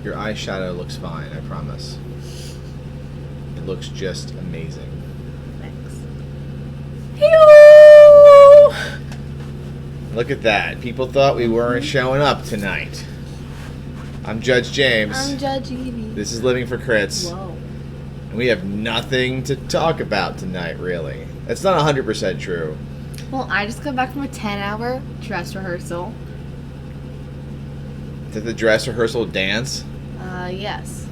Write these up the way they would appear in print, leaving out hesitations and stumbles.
Your eyeshadow looks fine, I promise. It looks just amazing. Thanks. Hey-o! Look at that. People thought we weren't showing up tonight. I'm Judge James. I'm Judge Evie. This is Living for Crits. Whoa. And we have nothing to talk about tonight, really. That's not 100% true. Well, I just got back from a 10-hour dress rehearsal. Did the dress rehearsal dance? Yes.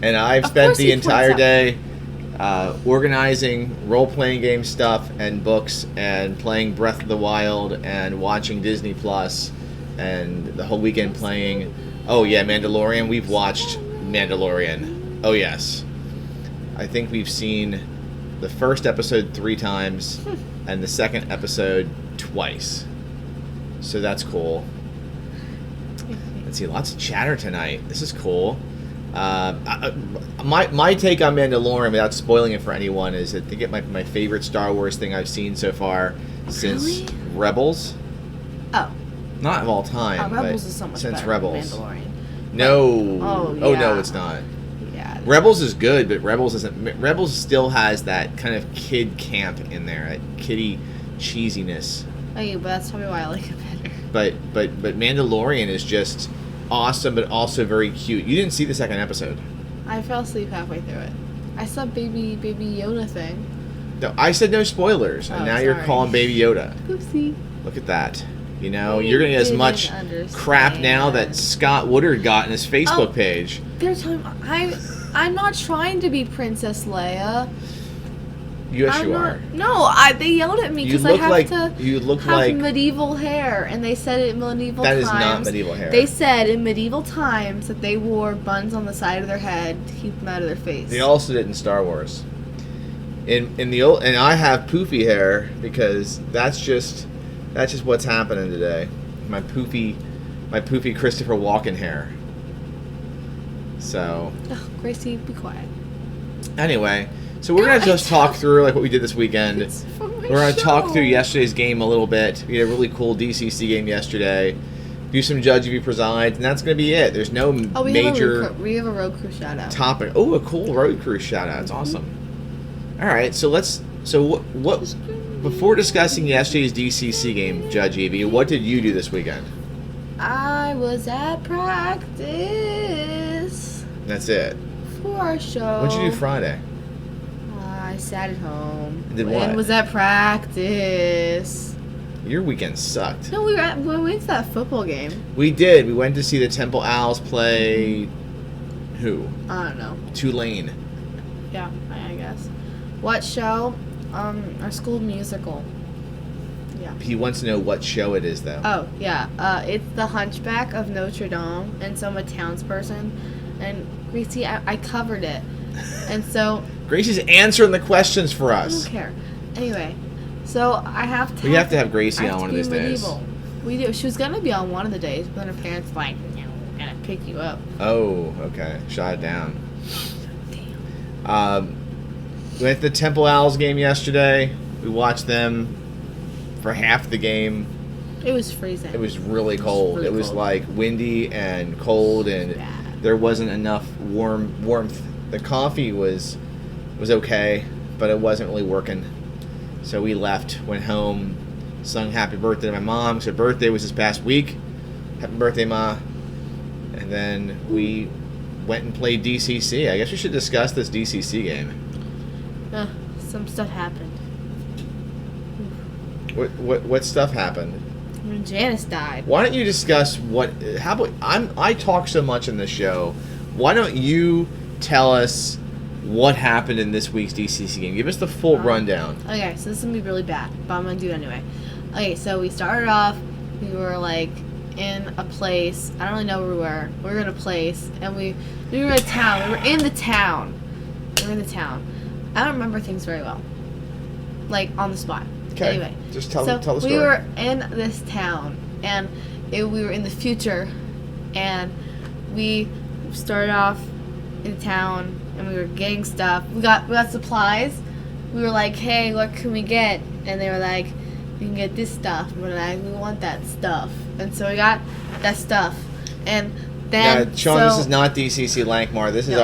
And I've spent the entire day organizing role-playing game stuff and books and playing Breath of the Wild and watching Disney Plus and the whole weekend playing... Oh, yeah, Mandalorian. We've watched Mandalorian. Oh, yes. I think we've seen the first episode 3 times and the second episode twice. So that's cool. Let's see, lots of chatter tonight. This is cool. My take on Mandalorian, without spoiling it for anyone, is I think it might be my favorite Star Wars thing I've seen so far since Rebels. Oh. Not of all time, Rebels but is so much since better Rebels. than Mandalorian. No. Oh, yeah. Oh, no, it's not. Yeah. Rebels is good, but Rebels isn't. Rebels still has that kind of kid camp in there, that kiddie cheesiness. Oh, yeah, but that's probably why I like it better. But Mandalorian is just awesome, but also very cute. You didn't see the second episode. I fell asleep halfway through it. I saw baby Yoda thing. No, I said no spoilers, and now you're sorry. calling Baby Yoda. Oopsie. Look at that. You know, you're going to get as much crap now that Scott Woodard got in his Facebook page. They're talking. I'm not trying to be Princess Leia. Yes, you are. No, they yelled at me because I have to medieval hair, and they said in medieval times. That is not medieval hair. They said in medieval times that they wore buns on the side of their head to keep them out of their face. They also did in Star Wars. In the old, and I have poofy hair because that's just what's happening today. My poofy Christopher Walken hair. So. Oh, Gracie, be quiet. Anyway. So we're going to just talk through like what we did this weekend. We're going to talk through yesterday's game a little bit. We had a really cool DCC game yesterday. Do some Judge Evie presides, and that's going to be it. There's no major we have a road crew shout out. topic. Oh, a cool road crew shout out. It's awesome. All right, so what before discussing yesterday's DCC game, Judge Evie, what did you do this weekend? I was at practice. That's it. For our show. What'd you do Friday? I sat at home. Did what? And was at practice. Your weekend sucked. No, we went to that football game. We did. We went to see the Temple Owls play. Who? I don't know. Tulane. Yeah, I guess. What show? Our school musical. Yeah. He wants to know what show it is, though. Oh, yeah. It's The Hunchback of Notre Dame, and so I'm a townsperson. And Gracie, I covered it. And so... Gracie's answering the questions for us. I don't care. Anyway, so I have to... We have to have Gracie on one of these days. We do. She was going to be on one of the days, but then her parents like, we're going to pick you up. Oh, okay. Shot it down. Damn. We went to the Temple Owls game yesterday. We watched them for half the game. It was freezing. It was really cold. It was like windy and cold, and there wasn't enough warmth. The coffee was okay, but it wasn't really working. So we left, went home, sung happy birthday to my mom. So her birthday was this past week. Happy birthday, Ma. And then we went and played DCC. I guess we should discuss this DCC game. Some stuff happened. What stuff happened? When Janice died. Why don't you discuss how about I talk so much in this show. Why don't you tell us what happened in this week's DCC game? Give us the full rundown. Okay, so this is going to be really bad, but I'm going to do it anyway. Okay, so we started off, we were like in a place. I don't really know where we were. We were in a place, and we were in a town. We were in the town. I don't remember things very well. Like, on the spot. Okay. Anyway. Just tell the story. We were in this town, and we were in the future, and we started off in town, and we were getting stuff. We got supplies. We were like, hey, what can we get? And they were like, you can get this stuff. And we're like, we want that stuff. And so we got that stuff. And Then Sean, so, this is not DCC Lankmar. This is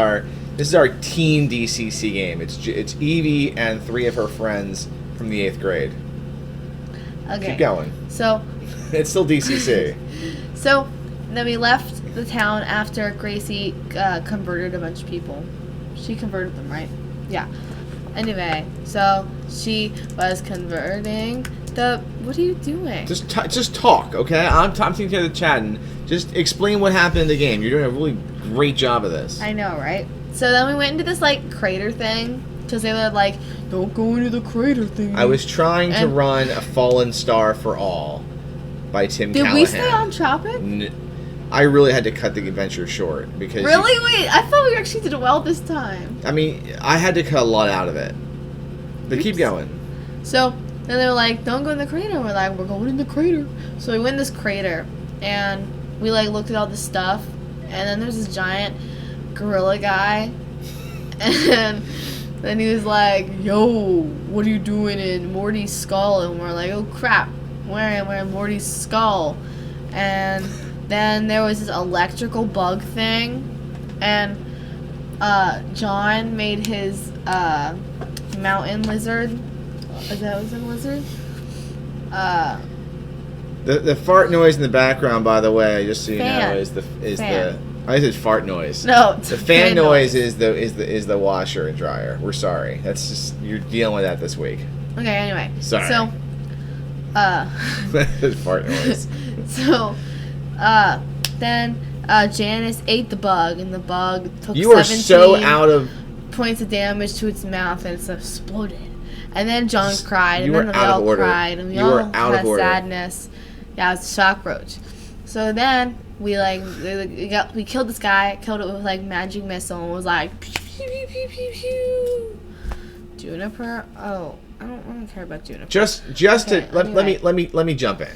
our teen DCC game. It's Evie and 3 of her friends from the 8th grade. Okay. Keep going. So It's still DCC. So then we left the town after Gracie converted a bunch of people. She converted them, right? Yeah. Anyway, so she was converting the. What are you doing? Just talk, okay? I'm taking care of the chat and just explain what happened in the game. You're doing a really great job of this. I know, right? So then we went into this like crater thing because they were like, "Don't go into the crater thing." I was trying to run A Fallen Star for All by Tim Callahan. Did we stay on topic? I really had to cut the adventure short because. Really? Wait, I thought we actually did well this time. I mean, I had to cut a lot out of it. But keep going. So then they were like, "Don't go in the crater." We're like, "We're going in the crater." So we went in this crater, and we like looked at all this stuff, and then there's this giant gorilla guy, and then he was like, "Yo, what are you doing in Morty's skull?" And we're like, "Oh crap, we're in Morty's skull," and then there was this electrical bug thing, and John made his mountain lizard. Is that was a lizard? The fart noise in the background, by the way, just so you Fan. know, is the Fan. I said fart noise. No, it's The a fan noise is the washer and dryer. We're sorry. That's just you're dealing with that this week. Okay, anyway. Sorry. So, fart noise. so, then Janice ate the bug, and the bug took You are 17 so out of. points of damage to its mouth, and it's exploded. And then John cried, You and then were we out of all order. cried, and we You all were out of had order. sadness. Yeah, it's a shock roach. So then we we killed this guy, killed it with like magic missile, and was like pew pew pew pew pew pew. Juniper. Oh, I don't care about Juniper. Just Okay, to let anyway. me jump in.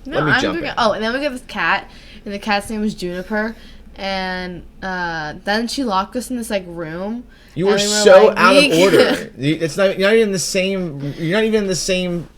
No, let me I'm jump gonna, in. oh, and then we got this cat, and the cat's name was Juniper, and then she locked us in this like room. You were and we so like, out of we order. can't- It's not. You're not even the same. You're not even in the same.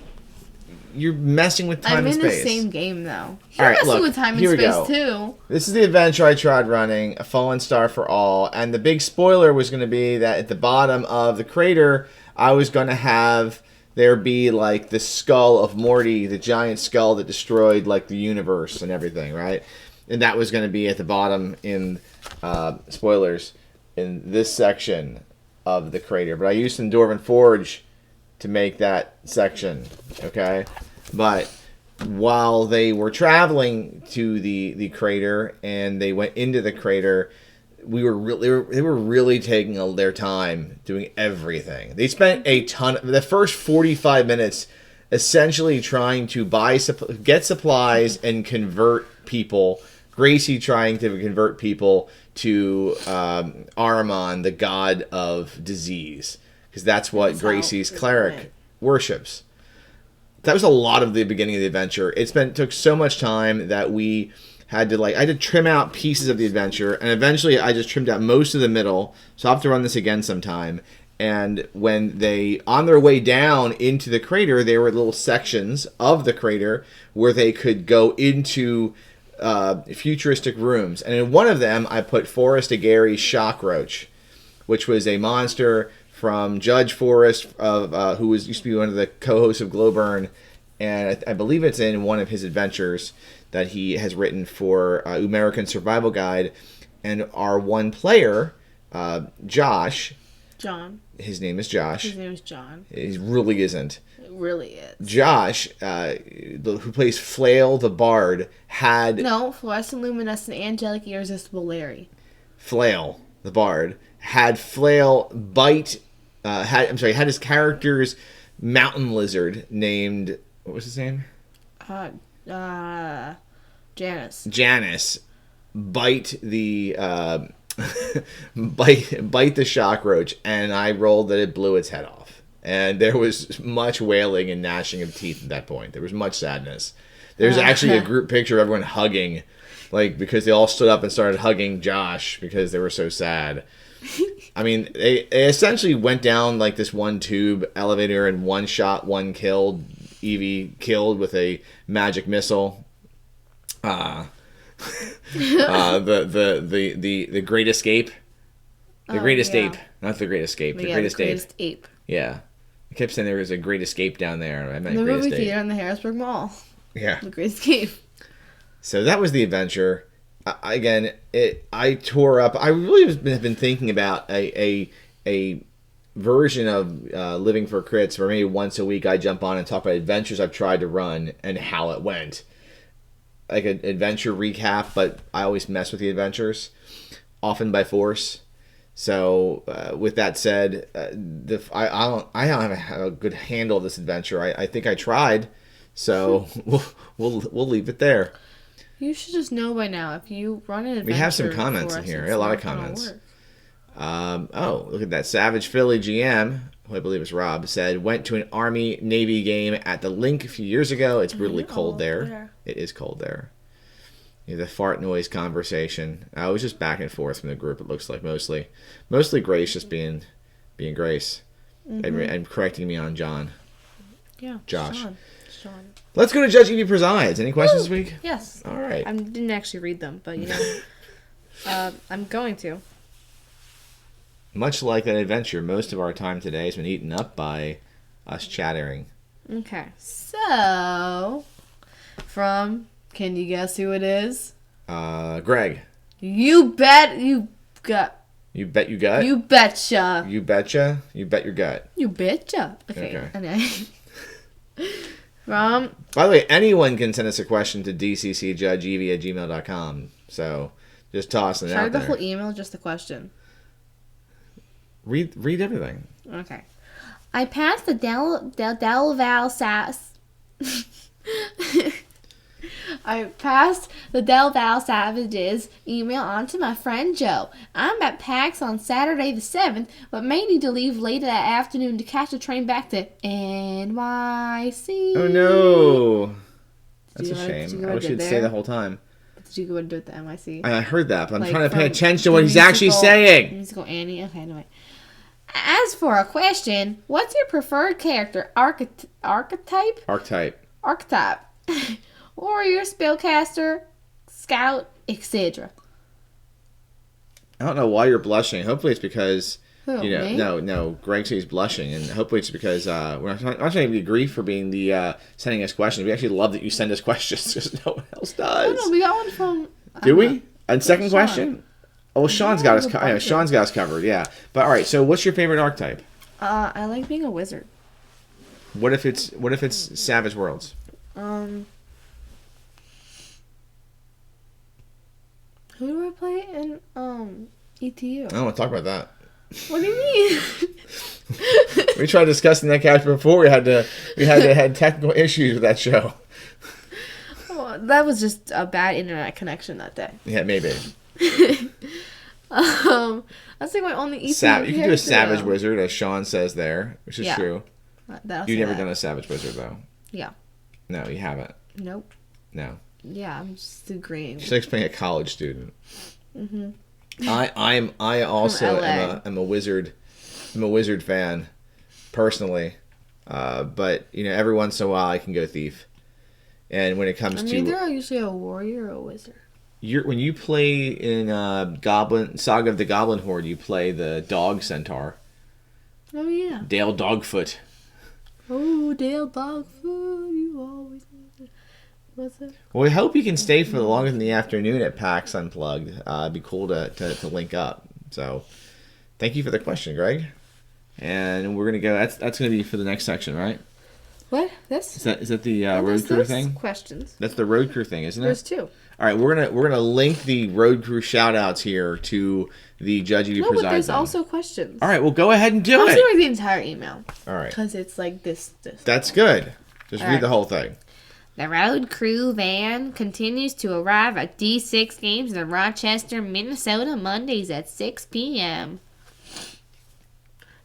You're messing with time I'm and in space. the same game though. You're All right, messing look, with time and here we space go. too. This is the adventure I tried running, A Fallen Star for All, and the big spoiler was going to be that at the bottom of the crater, I was going to have there be like the skull of Morty, the giant skull that destroyed like the universe and everything, right? And that was going to be at the bottom in spoilers in this section of the crater. But I used some Dwarven Forge to make that section, okay? But while they were traveling to the crater and they went into the crater, they were really taking their time doing everything. They spent a ton. The first 45 minutes essentially trying to get supplies and convert people. Gracie trying to convert people to Ahriman, the god of disease, because that's what That's how Gracie's it cleric went. worships. That was a lot of the beginning of the adventure. Took so much time that we had to I had to trim out pieces of the adventure, and eventually I just trimmed out most of the middle. So I'll have to run this again sometime. And when they, on their way down into the crater, there were little sections of the crater where they could go into futuristic rooms. And in one of them, I put Forrest Agary's Shockroach, which was a monster from Judge Forrest, who used to be one of the co-hosts of Glowburn, and I believe it's in one of his adventures that he has written for American Survival Guide. And our one player, Josh, John. his name is Josh. His name is John. He really isn't. It really is. Josh, who plays Flail the Bard, had No, fluorescent, luminescent, angelic, irresistible Larry. Flail the Bard had Flail bite. Had his character's mountain lizard named, what was his name? Janice. Bite the bite the shockroach, and I rolled that it blew its head off. And there was much wailing and gnashing of teeth at that point. There was much sadness. There's actually a group picture of everyone hugging, because they all stood up and started hugging Josh because they were so sad. I mean, they essentially went down like this one tube elevator and one shot, one killed. Evie killed with a magic missile. Oh The Great Escape. The Greatest yeah. Ape, not the Great Escape. The Yeah, Greatest Greatest Ape. Yeah, I kept saying there was a Great Escape down there. I meant The Greatest movie Ape. theater in the Harrisburg Mall. Yeah. The Greatest Ape. So that was the adventure. I tore up. I really have been thinking about a version of Living for Crits where maybe once a week I jump on and talk about adventures I've tried to run and how it went. Like an adventure recap, but I always mess with the adventures, often by force. So with that said, I don't have a good handle of this adventure. I think I tried, so we'll leave it there. You should just know by now if you run an adventure. We have some comments in here. A lot of comments. Look at that. Savage Philly GM, who I believe is Rob, said went to an Army Navy game at the Link a few years ago. It's brutally cold there. It is cold there. The fart noise conversation. I was just back and forth from the group. It looks like mostly Grace just being Grace and correcting me on John. Yeah, Josh. Sean. Let's go to Judge Evie Presides. Any questions this week? Yes. All right. I didn't actually read them, but I'm going to. Much like that adventure, most of our time today has been eaten up by us chattering. Okay, so can you guess who it is? Greg. You bet you got. You bet you gut? You betcha. You betcha? You bet your gut. You betcha. Okay. By the way, anyone can send us a question to dccjudgeevie@gmail.com. So just tossing it out there. Try the whole email, just the question. Read everything. Okay. I passed the Del Val Sass. I passed the Del Val Savages email on to my friend Joe. I'm at PAX on Saturday the 7th, but may need to leave late that afternoon to catch a train back to NYC. Oh no. That's a shame. I wish you'd stay the whole time. Did you go and do it at the NYC? I heard that, but I'm trying to pay attention to what he's actually saying. Musical Annie? Okay, anyway. As for a question, what's your preferred character? Archetype? Archetype. Warrior, spellcaster, scout, etc. I don't know why you're blushing. Hopefully it's because me? No. Greg says he's blushing, and hopefully it's because we're not trying to give you grief for being the sending us questions. We actually love that you send us questions because no one else does. No, we got one from. Do we? And second question. Oh, well, Sean's got us. Sean's got us covered. Yeah, but all right. So, what's your favorite archetype? I like being a wizard. What if it's Savage Worlds? Who do I play in ETU? I don't want to talk about that. What do you mean? We tried discussing that character before. We had technical issues with that show. Oh, that was just a bad internet connection that day. Yeah, maybe. That's like my only ETU You can do a Savage Wizard, as Sean says there, which is true. You've never done a Savage Wizard, though. Yeah. No, you haven't. Nope. No. Yeah, I'm just agreeing. She's like playing a college student. Mm-hmm. I also am a wizard. I'm a wizard fan, personally. But every once in a while I can go thief. And when it comes to either usually a warrior or a wizard. When you play in Saga of the Goblin Horde, you play the dog centaur. Oh yeah. Dale Dogfoot. Oh, Dale Dogfoot, you always. What's it? Well, we hope you can stay for longer than the afternoon at PAX Unplugged. It'd be cool to link up. So, thank you for the question, Greg. And we're gonna go. That's gonna be for the next section, right? What? This? Is that the road crew thing? Questions. That's the road crew thing, isn't it? There's two. All right, we're gonna link the road crew shout outs here to the Judge Evie Presides. No, but there's also questions. All right, well go ahead and do it. I'm read the entire email. All right. Because it's like this. That's good. Just read the whole thing. The road crew van continues to arrive at D6 games in Rochester, Minnesota, Mondays at 6 p.m.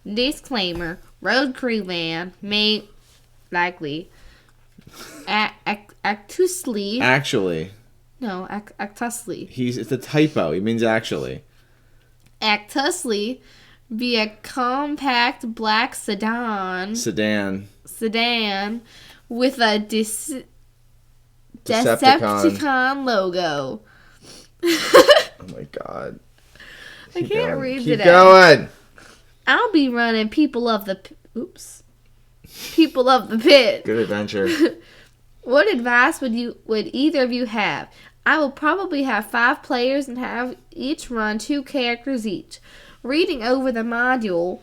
Disclaimer: road crew van may likely actually. No, actually. It's a typo. He means actually. Actually, be a compact black sedan with a Decepticon logo. Oh my god. I can't read Keep today. going. I'll be running People of the Pit. Good adventure. What advice would either of you have? I will probably have 5 players and have each run 2 characters each. Reading over the module,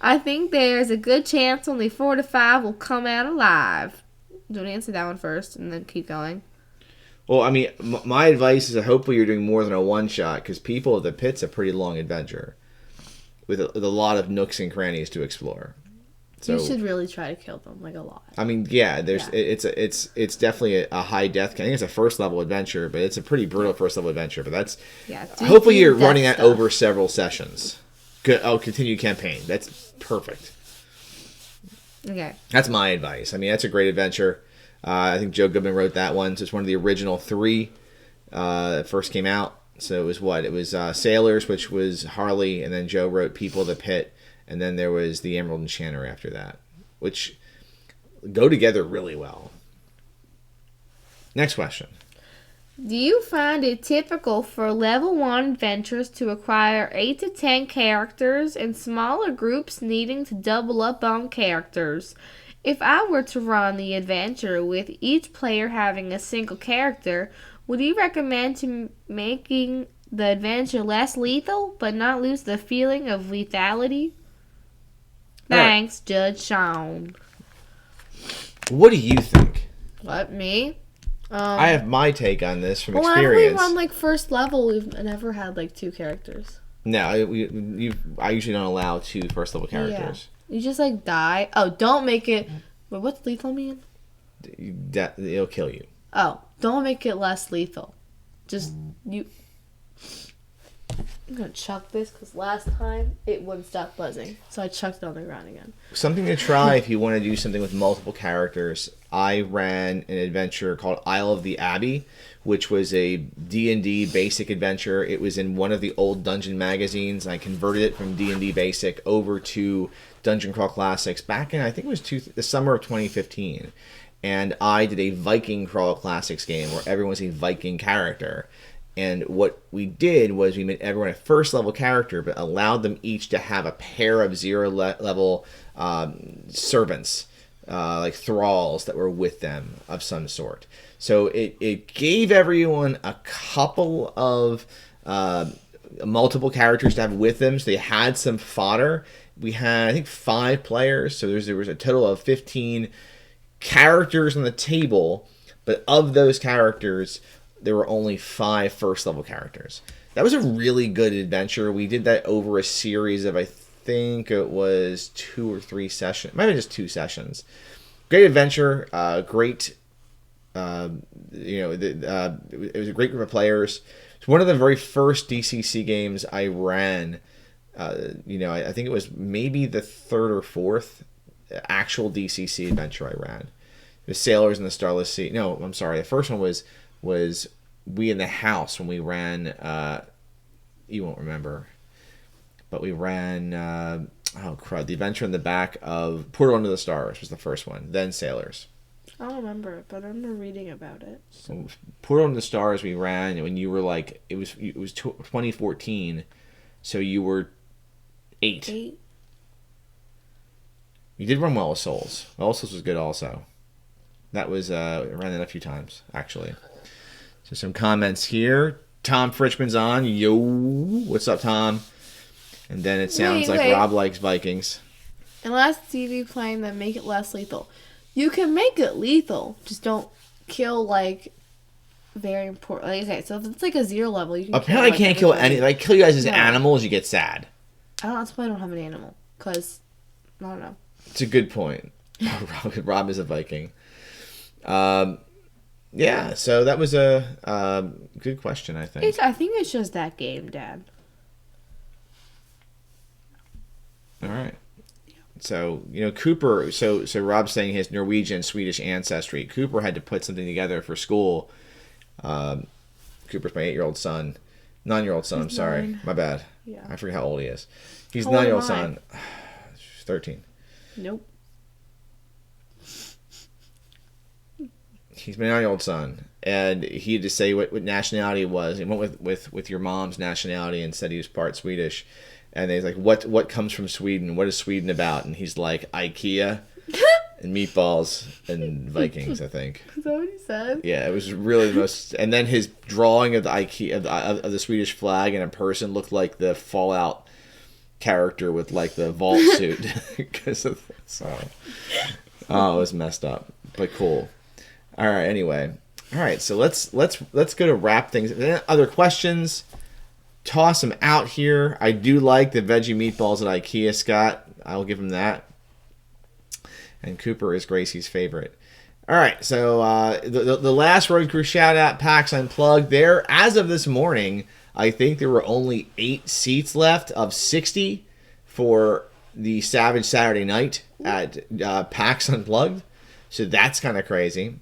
I think there's a good chance only 4 to 5 will come out alive. Do you want to answer that one first and then keep going? Well, I mean, my advice is that hopefully you're doing more than a one-shot, because People of the Pit's a pretty long adventure with a lot of nooks and crannies to explore. So, you should really try to kill them, like a lot. I mean, yeah, it's definitely a high death. I think it's a first level adventure, but it's a pretty brutal first level adventure. But that's hopefully you're running that over several sessions. Good. Oh, continue campaign. That's perfect. Okay. That's my advice. I mean, that's a great adventure. I think Joe Goodman wrote that one. So it's one of the original 3 that first came out. So it was what? It was Sailors, which was Harley, and then Joe wrote People of the Pit. And then there was the Emerald Enchanter after that, which go together really well. Next question. Do you find it typical for level 1 adventures to acquire 8 to 10 characters and smaller groups needing to double up on characters? If I were to run the adventure with each player having a single character, would you recommend to making the adventure less lethal but not lose the feeling of lethality? Thanks, Judge Sean. What do you think? What, me? I have my take on this from whenever experience. Whenever we run like first level, we've never had like 2 characters. No, I usually don't allow 2 first level characters. Yeah. You just like die. Oh, don't make it. But what's lethal mean? It'll kill you. Oh, don't make it less lethal. Just you. I'm gonna chuck this because last time it wouldn't stop buzzing, so I chucked it on the ground again. Something to try if you want to do something with multiple characters. I ran an adventure called Isle of the Abbey, which was a D&D basic adventure. It was in one of the old dungeon magazines. I converted it from D&D basic over to Dungeon Crawl Classics back in, I think it was the summer of 2015. And I did a Viking Crawl Classics game where everyone's a Viking character. And what we did was we made everyone a first level character, but allowed them each to have a pair of 0 level servants, like thralls that were with them of some sort. So it gave everyone a couple of multiple characters to have with them, so they had some fodder. We had, I think, 5 players, so there was a total of 15 characters on the table, but of those characters, there were only 5 first level characters. That was a really good adventure. We did that over a series of, I think it was 2 or 3 sessions. Maybe just 2 sessions. Great adventure. Great. It was a great group of players. It's one of the very first DCC games I ran. I think it was maybe the 3rd or 4th actual DCC adventure I ran. It was Sailors in the Starless Sea. No, I'm sorry. The first one was We in the House when we ran, you won't remember, but we ran, the Adventure in the Back of Portal Under the Stars was the first one, then Sailors. I don't remember it, but I remember reading about it. So Portal Under the Stars we ran when you were like, it was 2014, so you were 8. You did run Well of Souls. Well of Souls was good also. That was, I ran that a few times, actually. So some comments here. Tom Frischman's on. Yo. What's up, Tom? And then it sounds like Rob likes Vikings. Unless TV playing that make it less lethal. You can make it lethal. Just don't kill, like, very important. Like, okay, so if it's like a 0 level, you can apparently kill, can't kill any. Like, kill you guys as animals, you get sad. That's why I don't have an animal. Because, I don't know. It's a good point. Rob is a Viking. Yeah, so that was a good question, I think. I think it's just that game, Dad. All right. So, Cooper, so Rob's saying his Norwegian, Swedish ancestry. Cooper had to put something together for school. Cooper's my 8-year-old son. 9-year-old son, I'm sorry. 9. My bad. Yeah. I forget how old he is. He's How 9-year-old old am I? son. 13. Nope. He's my 9-year-old son, and he had to say what nationality he was. He went with your mom's nationality and said he was part Swedish. And he's like, what comes from Sweden? What is Sweden about? And he's like, IKEA and meatballs and Vikings, I think. Is that what he said? Yeah, it was really the most. And then his drawing of the IKEA of the Swedish flag in a person looked like the Fallout character with like the vault suit because of so. Oh, it was messed up, but cool. All right. Anyway, all right. So let's go to wrap things. Other questions? Toss them out here. I do like the veggie meatballs at IKEA, Scott. I'll give him that. And Cooper is Gracie's favorite. All right, so the last Road Crew shout out, PAX Unplugged. There, as of this morning, I think there were only 8 seats left of 60 for the Savage Saturday Night at PAX Unplugged. So that's kind of crazy.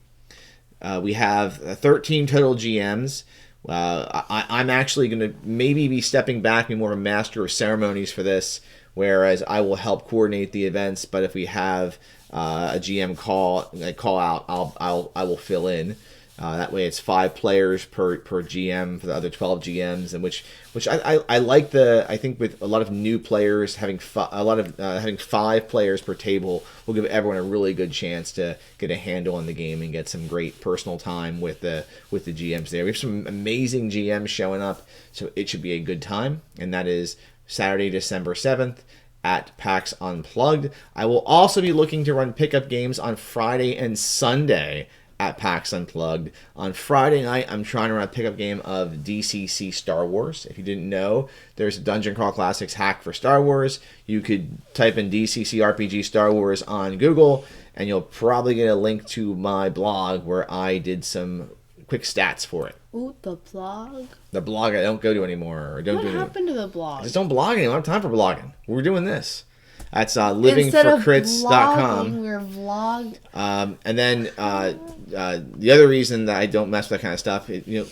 We have 13 total GMs. I'm actually going to maybe be stepping back, be more of a master of ceremonies for this, whereas I will help coordinate the events. But if we have a GM call out, I will fill in. That way, it's 5 players per GM for the other 12 GMs, and which I like I think with a lot of new players having having 5 players per table will give everyone a really good chance to get a handle on the game and get some great personal time with the GMs there. We have some amazing GMs showing up, so it should be a good time, and that is Saturday, December 7th. At PAX Unplugged. I will also be looking to run pickup games on Friday and Sunday at PAX Unplugged. On Friday night, I'm trying to run a pickup game of DCC Star Wars. If you didn't know, there's a Dungeon Crawl Classics hack for Star Wars. You could type in DCC RPG Star Wars on Google, and you'll probably get a link to my blog where I did some quick stats for it. Ooh, the blog? The blog I don't go to anymore. Or don't what do happened to the blog? I just don't blog anymore. I don't have time for blogging. We're doing this. That's livingforcrits.com. We're vlogged. And then the other reason that I don't mess with that kind of stuff,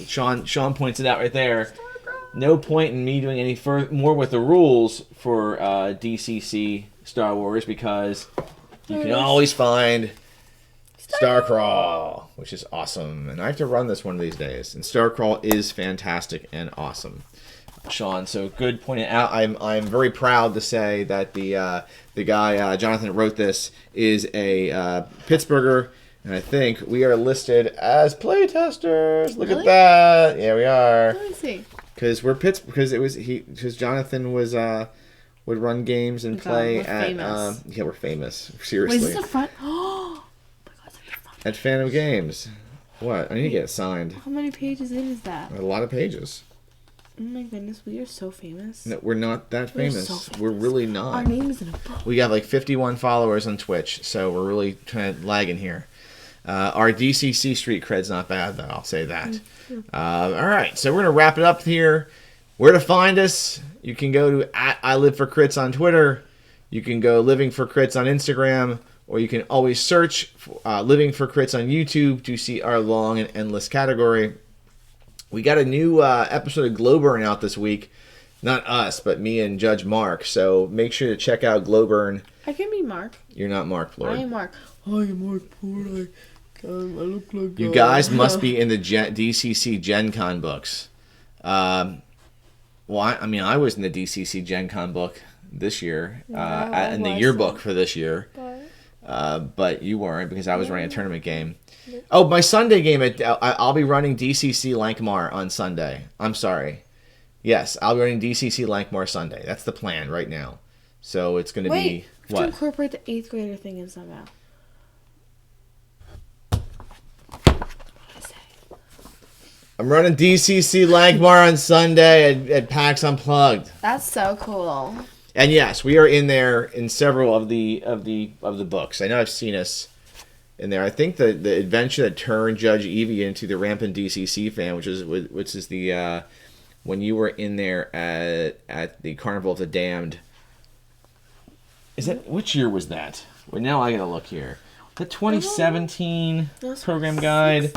Sean points it out right there. No point in me doing any more with the rules for DCC Star Wars because you can always find Starcrawl, which is awesome. And I have to run this one of these days. And Starcrawl is fantastic and awesome. Sean, so good pointing out. I'm very proud to say that the guy Jonathan that wrote this is a Pittsburgher, and I think we are listed as playtesters. Look at that. Yeah, we are. Let me see. Because because Jonathan was would run games and play we're at famous. We're famous. Seriously. Wait, is this the front? Oh my God, is that the front? At Phantom Games. What? I need to get it signed. How many pages in is that? A lot of pages. Oh my goodness, we are so famous. No, we're not that famous. So famous. We're really not. Our name is in a book. We got like 51 followers on Twitch, so we're really trying to lag in here. Our DCC street cred's not bad, though. I'll say that. All right, so we're going to wrap it up here. Where to find us? You can go to @ILiveForCrits on Twitter. You can go Living for Crits on Instagram. Or you can always search for, Living for Crits on YouTube to see our long and endless category. We got a new episode of Glowburn out this week. Not us, but me and Judge Mark. So make sure to check out Glowburn. I can be Mark. You're not Mark Plord. I am Mark. I am Mark Plord. I look like you guys must be in the DCC Gen Con books. Well, I was in the DCC Gen Con book this year, in the yearbook for this year. But you weren't because I was running a tournament game. Oh, my Sunday game, I'll be running DCC Lankmar on Sunday. I'm sorry. Yes, I'll be running DCC Lankmar Sunday. That's the plan right now. So it's going to be... What? To incorporate the 8th grader thing in somehow. I'm running DCC Lankmar on Sunday at PAX Unplugged. That's so cool. And yes, we are in there in several of the books. I know I've seen us in there. I think the adventure that turned Judge Evie into the rampant DCC fan, which is the when you were in there at the Carnival of the Damned. Is that which year was that? Well, now I gotta look here. The 2017 program guide.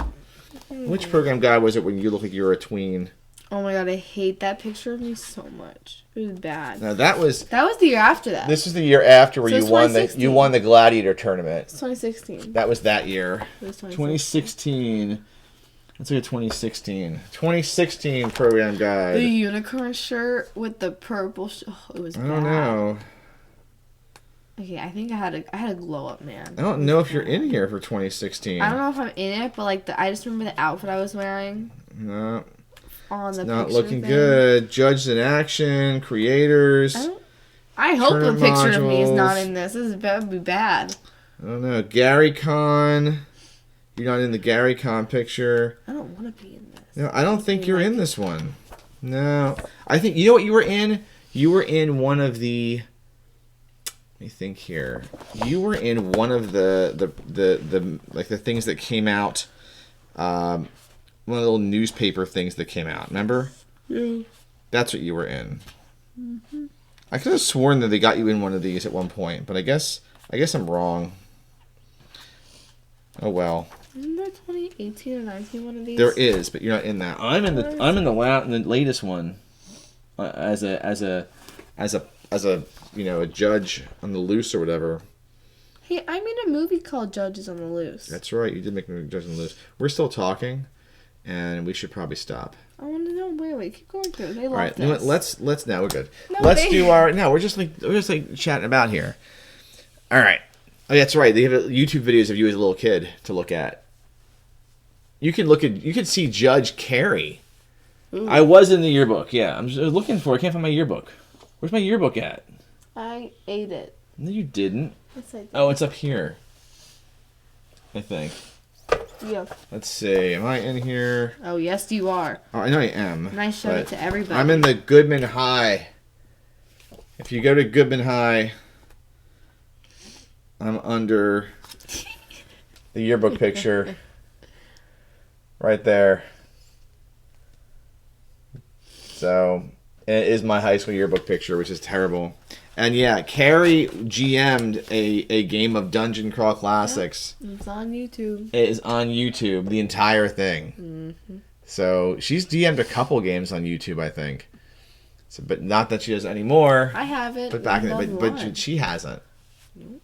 Which program guide was it when you looked like you were a tween? Oh my god, I hate that picture of me so much. It was bad. Now that was the year after that. This is the year after where So it's you won the Gladiator tournament. It's 2016. That was that year. It was 2016. Let's look at 2016. 2016 program guide. The unicorn shirt with the purple. It was bad. I don't know. Okay, I think I had a glow up, man. I don't know if you're in here for 2016. I don't know if I'm in it, but like I just remember the outfit I was wearing. No. On the Not picture looking thing. Good. Judged in action. Creators. I hope the Tournament picture of me is not modules. in this. Would be bad. I don't know. Gary Con. You're not in the Gary Con picture. I don't want to be in this. No, I don't think you're in this one. No. I think, you know what you were in? You were in one of the... Let me think here. You were in one of the like the things that came out... one of the little newspaper things that came out. Remember? Yeah. That's what you were in. Mm-hmm. I could have sworn that they got you in one of these at one point, but I guess I'm wrong. Oh well. Isn't there 2018 or 19 one of these? There is, but you're not in that. I'm in the latest one, as a a judge on the loose or whatever. Hey, I made a movie called Judges on the Loose. That's right. You did make me judge on the loose. We're still talking. And we should probably stop. I want to know. Wait. Keep going through. They love All right. this. You know what, let's now we're good. No, Let's do our. No, we're just like chatting about here. All right. Oh, yeah, that's right. They have YouTube videos of you as a little kid to look at. You can see Judge Carey. Ooh. I was in the yearbook. Yeah, I'm just looking for. I can't find my yearbook. Where's my yearbook at? I ate it. No, you didn't. Yes, I did. Oh, it's up here. I think. Yep. Let's see. Am I in here? Oh, yes, you are. Oh, I know I am. And I showed it to everybody. I'm in the Goodman High. If you go to Goodman High, I'm under the yearbook picture. Right there. So, it is my high school yearbook picture, which is terrible. And yeah, Carrie GM'd a game of Dungeon Crawl Classics. Yep. It's on YouTube. It is on YouTube, the entire thing. Mm-hmm. So she's DM'd a couple games on YouTube, I think. So, but not that she does anymore. I have it. But back in but she hasn't. Nope.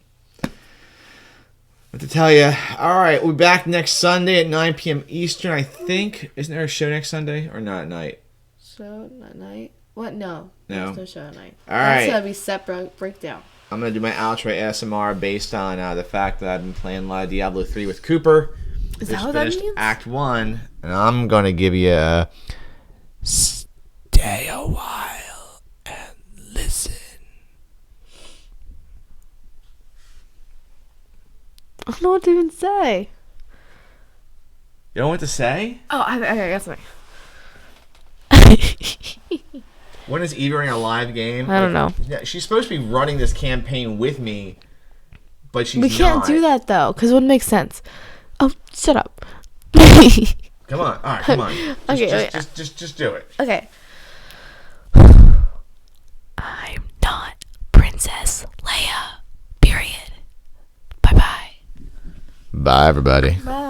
What to tell you? All right, we're back next Sunday at 9 p.m. Eastern, I think. Isn't there a show next Sunday or not at night? Show at night? What? No. No. There's no show at night. All right. That's gotta be set breakdown. I'm going to do my outro ASMR based on the fact that I've been playing a lot of Diablo 3 with Cooper. Is that what that means? Act 1. And I'm going to give you a stay a while and listen. I don't know what to even say. You don't know what to say? Oh, I got something. When is Evie running a live game? I don't know. Yeah, she's supposed to be running this campaign with me, but she's not. We can't do that, though, because it wouldn't make sense. Oh, shut up. Come on. All right, come on. Okay, just do it. Okay. I'm not Princess Leia. Period. Bye-bye. Bye, everybody. Bye.